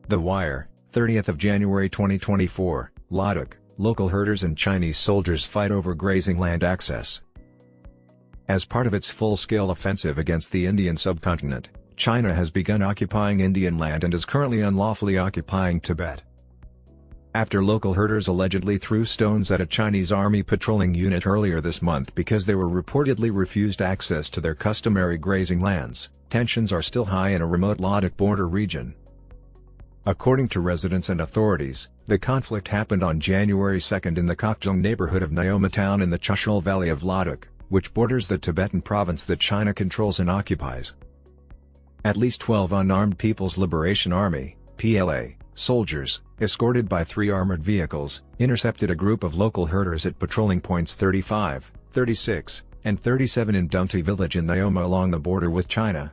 The Wire, 30th of January 2024, Ladakh, local herders and Chinese soldiers fight over grazing land access. As part of its full-scale offensive against the Indian subcontinent, China has begun occupying Indian land and is currently unlawfully occupying Tibet. After local herders allegedly threw stones at a Chinese army patrolling unit earlier this month because they were reportedly refused access to their customary grazing lands, tensions are still high in a remote Ladakh border region. According to residents and authorities, the conflict happened on January 2 in the Kakjung neighborhood of Nyoma town in the Chushul Valley of Ladakh, which borders the Tibetan province that China controls and occupies. At least 12 unarmed People's Liberation Army (PLA) soldiers, escorted by 3 armored vehicles, intercepted a group of local herders at patrolling points 35, 36, and 37 in Dungti village in Nyoma along the border with China.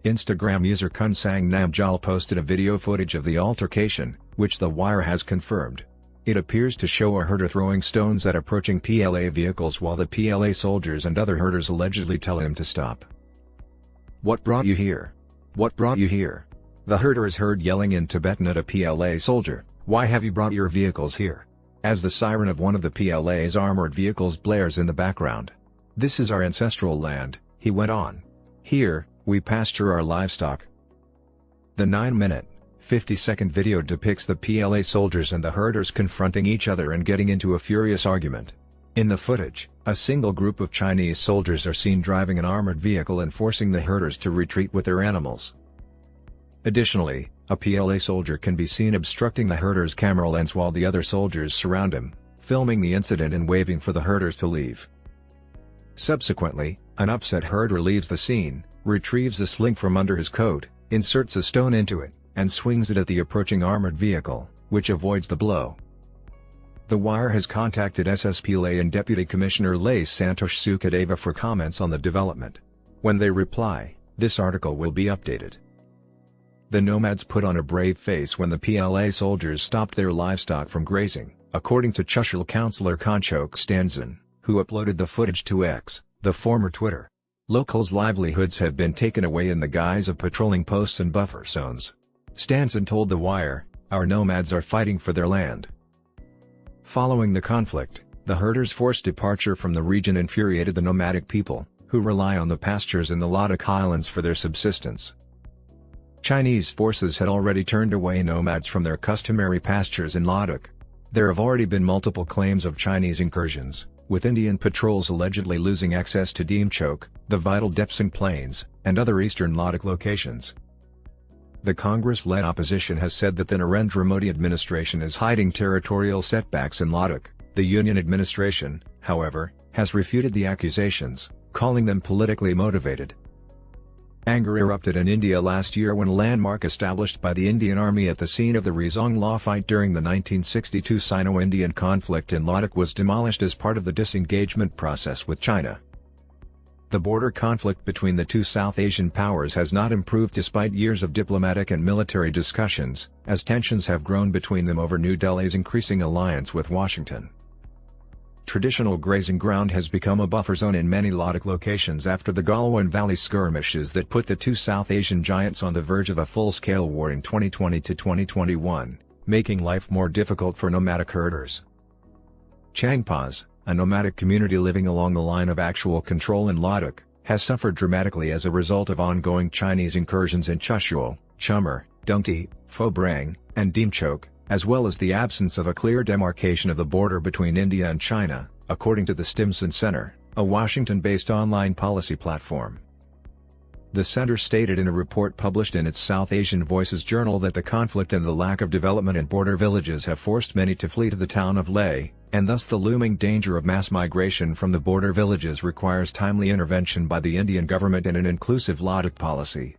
Instagram user Kunsang Namjal posted a video footage of the altercation, which The Wire has confirmed. It appears to show a herder throwing stones at approaching PLA vehicles while the PLA soldiers and other herders allegedly tell him to stop. "What brought you here? What brought you here?" The herder is heard yelling in Tibetan at a PLA soldier, "Why have you brought your vehicles here?" as the siren of one of the PLA's armored vehicles blares in the background. "This is our ancestral land," he went on. "Here, we pasture our livestock." The 9-minute, 50-second video depicts the PLA soldiers and the herders confronting each other and getting into a furious argument. In the footage, a single group of Chinese soldiers are seen driving an armored vehicle and forcing the herders to retreat with their animals. Additionally, a PLA soldier can be seen obstructing the herder's camera lens while the other soldiers surround him, filming the incident and waving for the herders to leave. Subsequently, an upset herder leaves the scene, retrieves a sling from under his coat, inserts a stone into it, and swings it at the approaching armored vehicle, which avoids the blow. The Wire has contacted SSPLA and Deputy Commissioner Lay Santosh Sukadeva for comments on the development. When they reply, this article will be updated. The nomads put on a brave face when the PLA soldiers stopped their livestock from grazing, according to Chushul councillor Konchok Stanzan, who uploaded the footage to X, the former Twitter. Locals' livelihoods have been taken away in the guise of patrolling posts and buffer zones. Stanzan told The Wire, "Our nomads are fighting for their land." Following the conflict, the herders' forced departure from the region infuriated the nomadic people, who rely on the pastures in the Ladakh highlands for their subsistence. Chinese forces had already turned away nomads from their customary pastures in Ladakh. There have already been multiple claims of Chinese incursions, with Indian patrols allegedly losing access to Dimchok, the vital Depsang Plains, and other eastern Ladakh locations. The Congress-led opposition has said that the Narendra Modi administration is hiding territorial setbacks in Ladakh. The Union administration, however, has refuted the accusations, calling them politically motivated. Anger erupted in India last year when a landmark established by the Indian Army at the scene of the Rezong Law fight during the 1962 Sino-Indian conflict in Ladakh was demolished as part of the disengagement process with China. The border conflict between the two South Asian powers has not improved despite years of diplomatic and military discussions, as tensions have grown between them over New Delhi's increasing alliance with Washington. Traditional grazing ground has become a buffer zone in many Ladakh locations after the Galwan Valley skirmishes that put the two South Asian giants on the verge of a full-scale war in 2020 to 2021, making life more difficult for nomadic herders. Changpas, a nomadic community living along the line of actual control in Ladakh, has suffered dramatically as a result of ongoing Chinese incursions in Chushul, Chumar, Dungti, Phobrang, and Dimchok, as well as the absence of a clear demarcation of the border between India and China, according to the Stimson Center, a Washington-based online policy platform. The center stated in a report published in its South Asian Voices journal that the conflict and the lack of development in border villages have forced many to flee to the town of Leh, and thus the looming danger of mass migration from the border villages requires timely intervention by the Indian government and an inclusive Ladakh policy.